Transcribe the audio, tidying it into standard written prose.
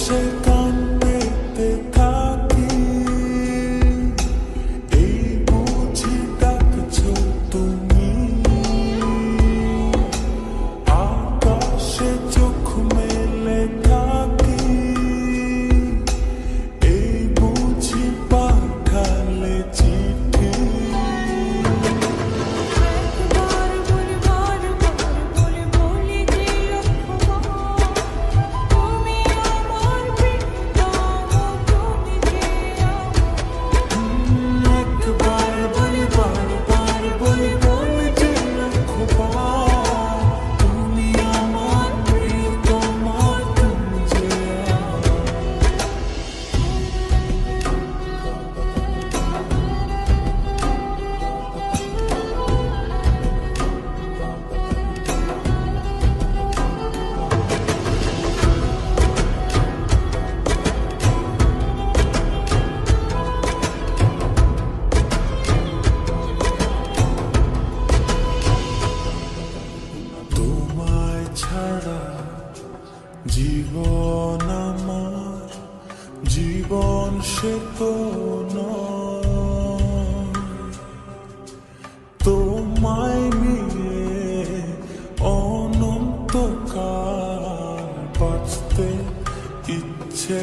বসে গান পেতে থাকি, এই বুঝি ডাকছো তুমি। আকাশে চোখ মেলে থাকি, এই বুঝি পাঠালে চিঠি। জীবন আমার জীবন সে তো নয়, তোমায় নিয়ে অনন্তকাল বাঁচতে ইচ্ছে